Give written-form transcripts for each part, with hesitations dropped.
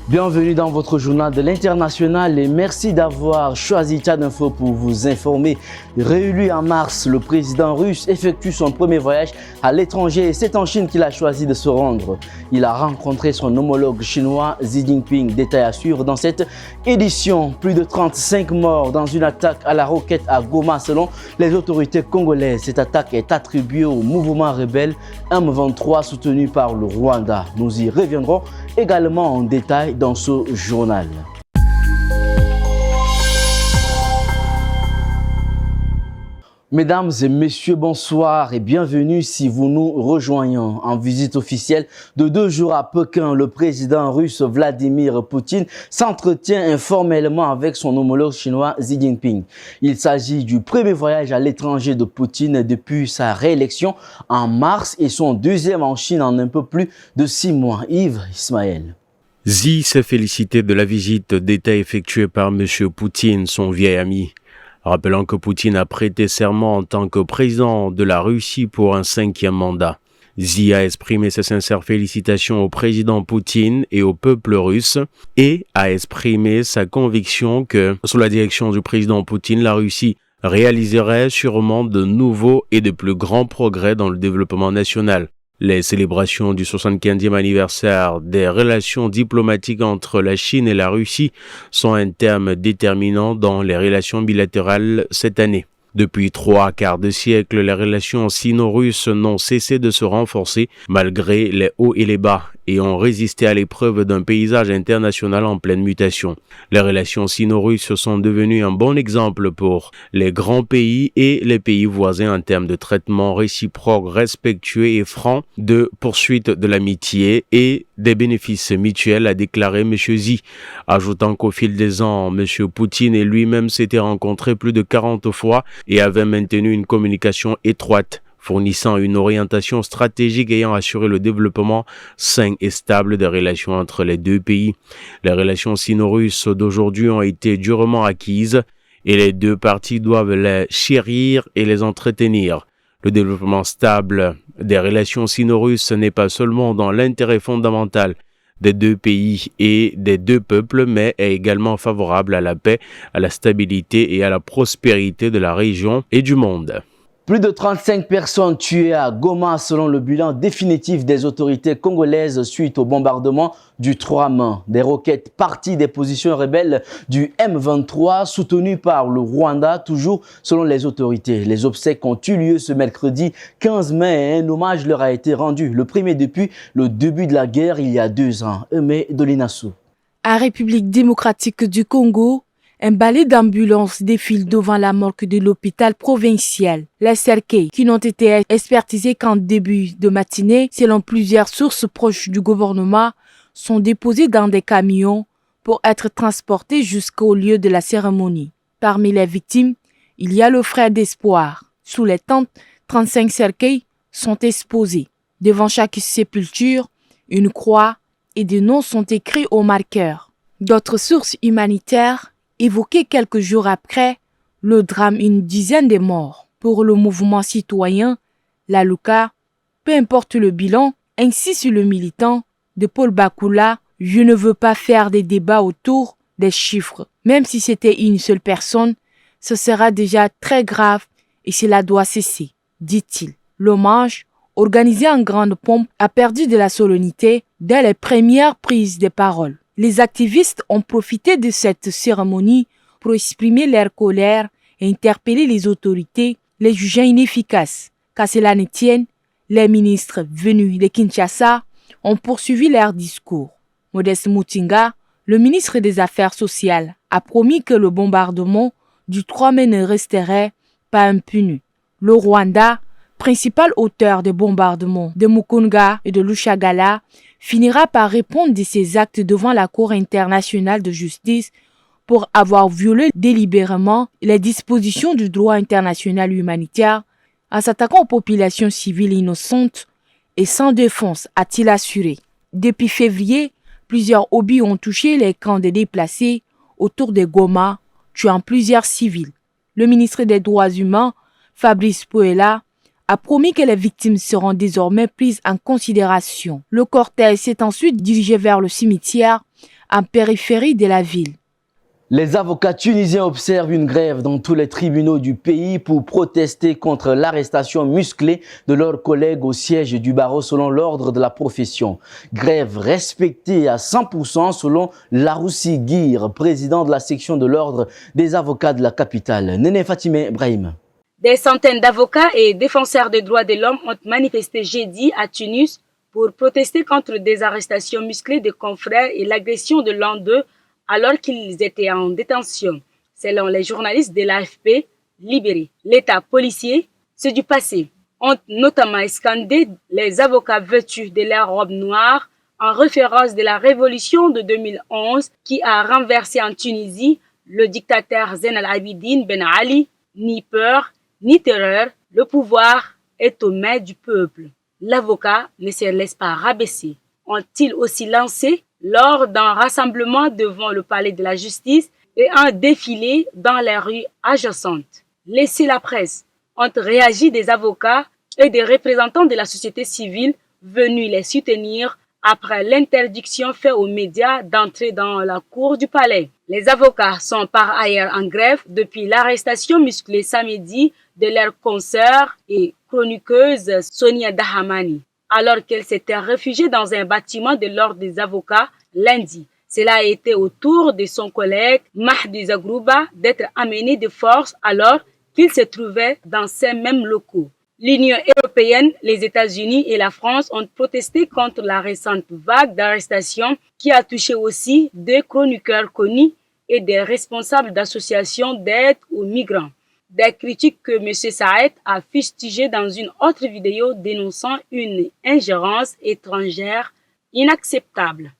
Bienvenue dans votre journal de l'international et merci d'avoir choisi Tchad Info pour vous informer. Réélu en mars, le président russe effectue son premier voyage à l'étranger et c'est en Chine qu'il a choisi de se rendre. Il a rencontré son homologue chinois Xi Jinping. Détail à suivre dans cette édition. Plus de 35 morts dans une attaque à la roquette à Goma selon les autorités congolaises. Cette attaque est attribuée au mouvement rebelle M23 soutenu par le Rwanda. Nous y reviendrons également en détail dans ce journal. Mesdames et messieurs, bonsoir et bienvenue si vous nous rejoignez en visite officielle de 2 jours à Pékin. Le président russe Vladimir Poutine s'entretient informellement avec son homologue chinois Xi Jinping. Il s'agit du premier voyage à l'étranger de Poutine depuis sa réélection en mars et son deuxième en Chine en un peu plus de 6 mois. Yves Ismaël. Xi s'est félicité de la visite d'État effectuée par M. Poutine, son vieil ami. Rappelant que Poutine a prêté serment en tant que président de la Russie pour un 5e mandat. Xi a exprimé ses sincères félicitations au président Poutine et au peuple russe et a exprimé sa conviction que, sous la direction du président Poutine, la Russie réaliserait sûrement de nouveaux et de plus grands progrès dans le développement national. Les célébrations du 75e anniversaire des relations diplomatiques entre la Chine et la Russie sont un terme déterminant dans les relations bilatérales cette année. Depuis 3 quarts de siècle, les relations sino-russes n'ont cessé de se renforcer malgré les hauts et les bas et ont résisté à l'épreuve d'un paysage international en pleine mutation. Les relations sino-russes sont devenues un bon exemple pour les grands pays et les pays voisins en termes de traitement réciproque, respectueux et franc, de poursuite de l'amitié et des bénéfices mutuels, a déclaré M. Xi, ajoutant qu'au fil des ans, M. Poutine et lui-même s'étaient rencontrés plus de 40 fois et avaient maintenu une communication étroite, fournissant une orientation stratégique ayant assuré le développement sain et stable des relations entre les deux pays. Les relations sino-russes d'aujourd'hui ont été durement acquises et les deux parties doivent les chérir et les entretenir. Le développement stable des relations sino-russes n'est pas seulement dans l'intérêt fondamental des deux pays et des deux peuples, mais est également favorable à la paix, à la stabilité et à la prospérité de la région et du monde. Plus de 35 personnes tuées à Goma selon le bilan définitif des autorités congolaises suite au bombardement du 3 mai. Des roquettes parties des positions rebelles du M23 soutenues par le Rwanda, toujours selon les autorités. Les obsèques ont eu lieu ce mercredi 15 mai et un hommage leur a été rendu, le premier depuis le début de la guerre il y a 2 ans. Aimé Dolinassou. À République démocratique du Congo, un balai d'ambulances défile devant la morgue de l'hôpital provincial. Les cercueils, qui n'ont été expertisés qu'en début de matinée, selon plusieurs sources proches du gouvernement, sont déposés dans des camions pour être transportés jusqu'au lieu de la cérémonie. Parmi les victimes, il y a le frère d'espoir. Sous les tentes, 35 cercueils sont exposés. Devant chaque sépulture, une croix et des noms sont écrits au marqueur. D'autres sources humanitaires évoqué quelques jours après le drame, une dizaine de morts. Pour le mouvement citoyen, la Luka, peu importe le bilan, ainsi sur le militant de Paul Bakula, je ne veux pas faire des débats autour des chiffres. Même si c'était une seule personne, ce sera déjà très grave et cela doit cesser, dit-il. L'hommage, organisé en grande pompe, a perdu de la solennité dès les premières prises de parole. Les activistes ont profité de cette cérémonie pour exprimer leur colère et interpeller les autorités, les jugeant inefficaces. Qu'à cela ne tienne, les ministres venus de Kinshasa ont poursuivi leur discours. Modeste Mutinga, le ministre des Affaires sociales, a promis que le bombardement du 3 mai ne resterait pas impuni. Le Rwanda, principal auteur des bombardements de Mukunga et de Lushagala, finira par répondre de ses actes devant la Cour internationale de justice pour avoir violé délibérément les dispositions du droit international humanitaire en s'attaquant aux populations civiles innocentes et sans défense, a-t-il assuré. Depuis février, plusieurs obus ont touché les camps des déplacés autour de Goma, tuant plusieurs civils. Le ministre des Droits humains, Fabrice Poela, a promis que les victimes seront désormais prises en considération. Le cortège s'est ensuite dirigé vers le cimetière en périphérie de la ville. Les avocats tunisiens observent une grève dans tous les tribunaux du pays pour protester contre l'arrestation musclée de leurs collègues au siège du barreau selon l'ordre de la profession. Grève respectée à 100% selon Laroussi Guir, président de la section de l'ordre des avocats de la capitale. Néné Fatimé Brahim. Des centaines d'avocats et défenseurs des droits de l'homme ont manifesté jeudi à Tunis pour protester contre des arrestations musclées de confrères et l'agression de l'un d'eux alors qu'ils étaient en détention, selon les journalistes de l'AFP libérés. L'état policier, c'est du passé, ont notamment scandé les avocats vêtus de leur robe noire en référence de la révolution de 2011 qui a renversé en Tunisie le dictateur Zain al-Abidine Ben Ali. Ni peur, ni terreur, le pouvoir est aux mains du peuple. L'avocat ne se laisse pas rabaisser. Ont-ils aussi lancé lors d'un rassemblement devant le palais de la justice et un défilé dans les rues adjacentes. Laissez la presse. Ont réagi des avocats et des représentants de la société civile venus les soutenir après l'interdiction faite aux médias d'entrer dans la cour du palais. Les avocats sont par ailleurs en grève depuis l'arrestation musclée samedi de leur consoeur et chroniqueuse Sonia Dahamani, alors qu'elle s'était réfugiée dans un bâtiment de l'ordre des avocats lundi. Cela a été au tour de son collègue Mahdi Zagrouba d'être amené de force alors qu'il se trouvait dans ces mêmes locaux. L'Union européenne, les États-Unis et la France ont protesté contre la récente vague d'arrestations qui a touché aussi des chroniqueurs connus et des responsables d'associations d'aide aux migrants. Des critiques que M. Saïd a fustigées dans une autre vidéo dénonçant une ingérence étrangère inacceptable.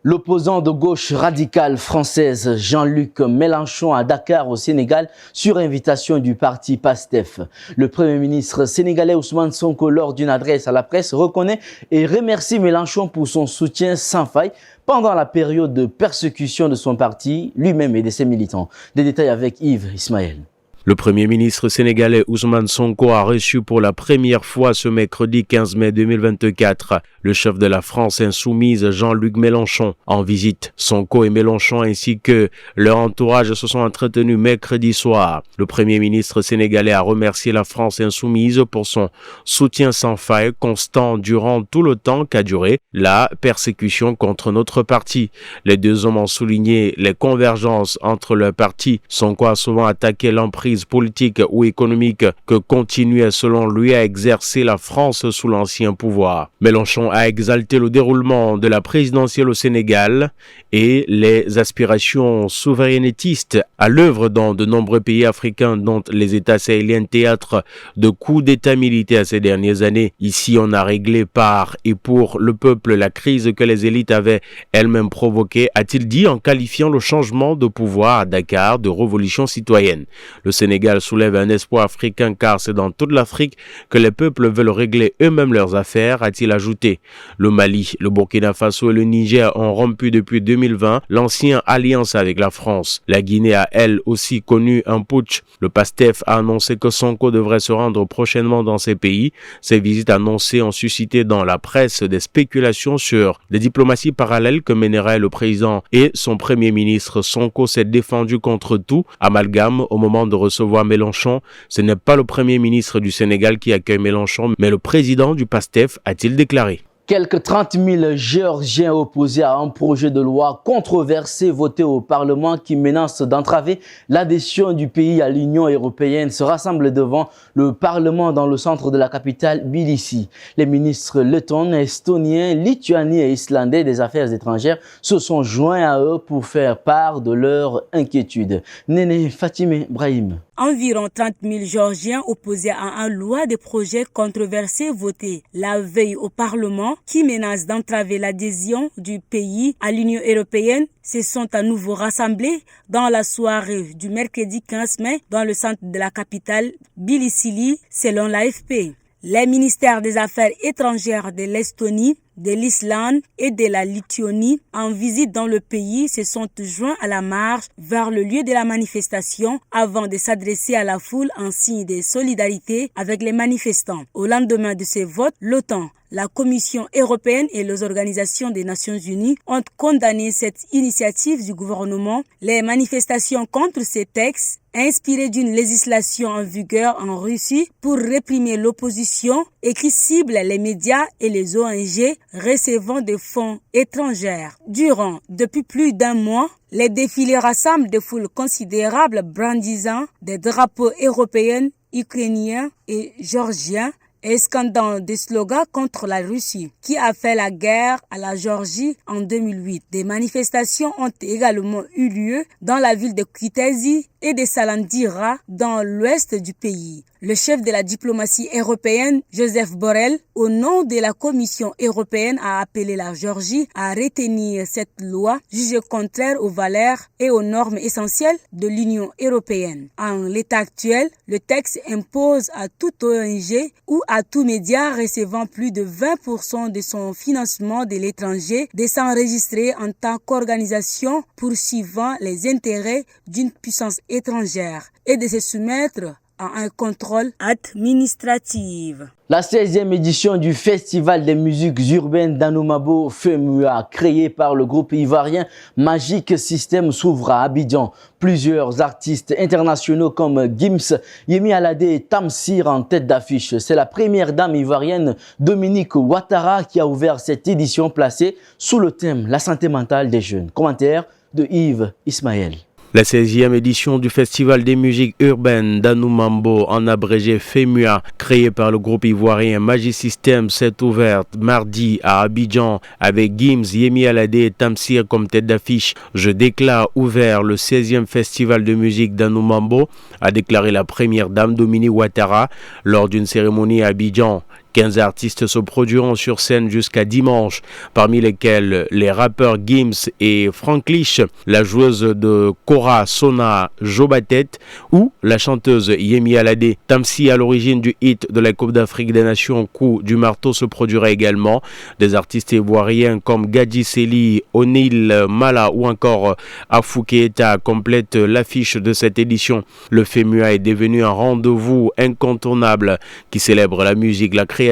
L'opposant de gauche radicale française Jean-Luc Mélenchon à Dakar au Sénégal sur invitation du parti PASTEF. Le Premier ministre sénégalais Ousmane Sonko, lors d'une adresse à la presse, reconnaît et remercie Mélenchon pour son soutien sans faille pendant la période de persécution de son parti, lui-même et de ses militants. Des détails avec Yves Ismaël. Le Premier ministre sénégalais Ousmane Sonko a reçu pour la première fois ce mercredi 15 mai 2024 le chef de la France insoumise Jean-Luc Mélenchon en visite. Sonko et Mélenchon ainsi que leur entourage se sont entretenus mercredi soir. Le Premier ministre sénégalais a remercié la France insoumise pour son soutien sans faille constant durant tout le temps qu'a duré la persécution contre notre parti. Les deux hommes ont souligné les convergences entre leurs partis. Sonko a souvent attaqué l'emprise politique ou économique que continuait selon lui à exercer la France sous l'ancien pouvoir. Mélenchon a exalté le déroulement de la présidentielle au Sénégal et les aspirations souverainistes à l'œuvre dans de nombreux pays africains dont les États sahéliens théâtre de coups d'État militaires ces dernières années. Ici, on a réglé par et pour le peuple la crise que les élites avaient elles-mêmes provoquée, a-t-il dit en qualifiant le changement de pouvoir à Dakar de révolution citoyenne. Le Sénégal soulève un espoir africain car c'est dans toute l'Afrique que les peuples veulent régler eux-mêmes leurs affaires, a-t-il ajouté. Le Mali, le Burkina Faso et le Niger ont rompu depuis 2020 l'ancienne alliance avec la France. La Guinée a elle aussi connu un putsch. Le PASTEF a annoncé que Sonko devrait se rendre prochainement dans ces pays. Ces visites annoncées ont suscité dans la presse des spéculations sur des diplomaties parallèles que mènerait le président et son premier ministre. Sonko s'est défendu contre tout amalgame au moment de recevoir Mélenchon. Ce n'est pas le premier ministre du Sénégal qui accueille Mélenchon, mais le président du PASTEF, a-t-il déclaré. Quelques 30 000 Géorgiens opposés à un projet de loi controversé voté au Parlement qui menace d'entraver l'adhésion du pays à l'Union européenne se rassemblent devant le Parlement dans le centre de la capitale Tbilissi. Les ministres lettons, estoniens, lituaniens et islandais des Affaires étrangères se sont joints à eux pour faire part de leur inquiétude. Néné Fatimé Brahim. Environ 30 000 Géorgiens opposés à un loi de projet controversé voté la veille au Parlement qui menace d'entraver l'adhésion du pays à l'Union européenne se sont à nouveau rassemblés dans la soirée du mercredi 15 mai dans le centre de la capitale Tbilissi, selon l'AFP. Les ministères des Affaires étrangères de l'Estonie, de l'Islande et de la Lituanie en visite dans le pays se sont joints à la marche vers le lieu de la manifestation avant de s'adresser à la foule en signe de solidarité avec les manifestants. Au lendemain de ce vote, l'OTAN, La Commission européenne et les organisations des Nations unies ont condamné cette initiative du gouvernement. Les manifestations contre ces textes, inspirées d'une législation en vigueur en Russie pour réprimer l'opposition et qui cible les médias et les ONG recevant des fonds étrangers. Durant depuis plus d'un mois, les défilés rassemblent des foules considérables brandissant des drapeaux européens, ukrainiens et géorgiens et scandant des slogans contre la Russie, qui a fait la guerre à la Géorgie en 2008. Des manifestations ont également eu lieu dans la ville de Kutaisi et de Salandira dans l'ouest du pays. Le chef de la diplomatie européenne, Joseph Borrell, au nom de la Commission européenne, a appelé la Géorgie à retenir cette loi jugée contraire aux valeurs et aux normes essentielles de l'Union européenne. En l'état actuel, le texte impose à toute ONG ou à tout média recevant plus de 20% de son financement de l'étranger de s'enregistrer en tant qu'organisation poursuivant les intérêts d'une puissance étrangère et de se soumettre à un contrôle administratif. La 16e édition du Festival des musiques urbaines d'Anoumabo FEMUA, créé par le groupe ivoirien Magic System, s'ouvre à Abidjan. Plusieurs artistes internationaux comme Gims, Yemi Alade et Tamsir en tête d'affiche. C'est la première dame ivoirienne Dominique Ouattara qui a ouvert cette édition placée sous le thème « La santé mentale des jeunes ». Commentaire de Yves Ismaël. La 16e édition du Festival des musiques urbaines d'Anoumabo, en abrégé FEMUA, créé par le groupe ivoirien Magic System, s'est ouverte mardi à Abidjan avec Gims, Yemi Alade et Tamsir comme tête d'affiche. Je déclare ouvert le 16e Festival de musique d'Anoumabo, a déclaré la première dame Dominique Ouattara lors d'une cérémonie à Abidjan. 15 artistes se produiront sur scène jusqu'à dimanche, parmi lesquels les rappeurs Gims et Franklish, la joueuse de Kora Sona Jobatet ou la chanteuse Yemi Alade. Tamsi, à l'origine du hit de la Coupe d'Afrique des Nations Coup du Marteau, se produira également. Des artistes ivoiriens comme Gadji Seli, Onil Mala ou encore Afou Keita complètent l'affiche de cette édition. Le FEMUA est devenu un rendez-vous incontournable qui célèbre la musique, la créativité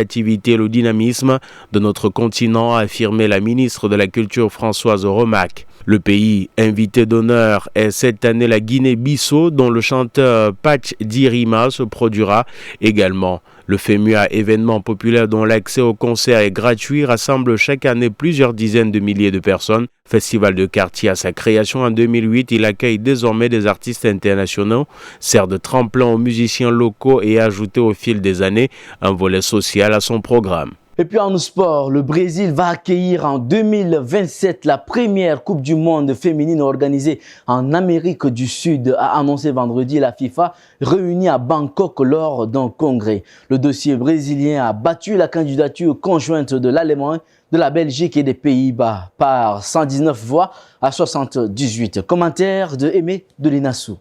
et le dynamisme de notre continent, a affirmé la ministre de la Culture Françoise Remac. Le pays invité d'honneur est cette année la Guinée-Bissau, dont le chanteur Patch Dirima se produira également. Le FEMUA, événement populaire dont l'accès au concert est gratuit, rassemble chaque année plusieurs dizaines de milliers de personnes. Festival de quartier à sa création en 2008, il accueille désormais des artistes internationaux, sert de tremplin aux musiciens locaux et a ajouté au fil des années un volet social à son programme. Et puis en sport, le Brésil va accueillir en 2027 la première Coupe du Monde féminine organisée en Amérique du Sud, a annoncé vendredi la FIFA, réunie à Bangkok lors d'un congrès. Le dossier brésilien a battu la candidature conjointe de l'Allemagne, de la Belgique et des Pays-Bas par 119 voix à 78. Commentaire de Aimé de Linassou.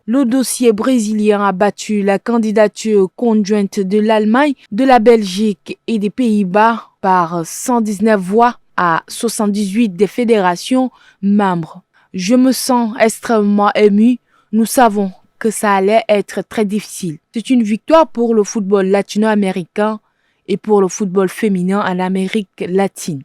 Le dossier brésilien a battu la candidature conjointe de l'Allemagne, de la Belgique et des Pays-Bas par 119 voix à 78 des fédérations membres. Je me sens extrêmement ému. Nous savons que ça allait être très difficile. C'est une victoire pour le football latino-américain et pour le football féminin en Amérique latine,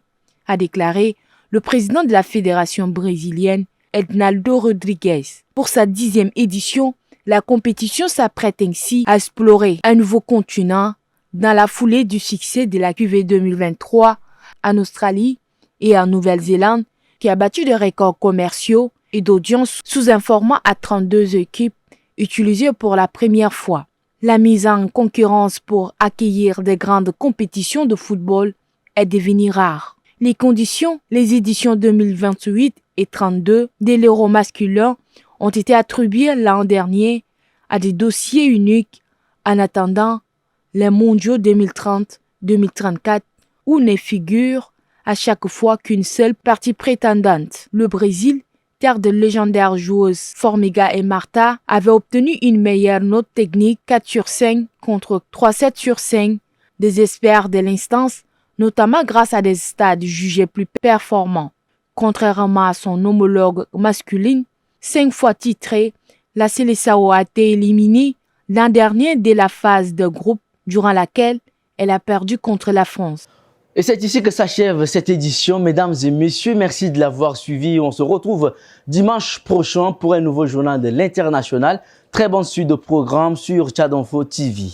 a déclaré le président de la fédération brésilienne, Ednaldo Rodrigues. Pour sa 10e édition, la compétition s'apprête ainsi à explorer un nouveau continent dans la foulée du succès de la QV 2023 en Australie et en Nouvelle-Zélande, qui a battu des records commerciaux et d'audience sous un format à 32 équipes utilisé pour la première fois. La mise en concurrence pour accueillir des grandes compétitions de football est devenue rare. Les conditions, les éditions 2028 et 32 de l'Euro masculin ont été attribuées l'an dernier à des dossiers uniques en attendant les mondiaux 2030-2034 où ne figure à chaque fois qu'une seule partie prétendante. Le Brésil, terre de légendaires joueuses Formiga et Marta, avait obtenu une meilleure note technique 4 sur 5 contre 3,7 sur 5 des experts de l'instance, notamment grâce à des stades jugés plus performants. Contrairement à son homologue masculine, 5 fois titrée, la Seleção a été éliminée l'an dernier dès la phase de groupe durant laquelle elle a perdu contre la France. Et c'est ici que s'achève cette édition. Mesdames et messieurs, merci de l'avoir suivi. On se retrouve dimanche prochain pour un nouveau journal de l'international. Très bonne suite de programmes sur Tchad Info TV.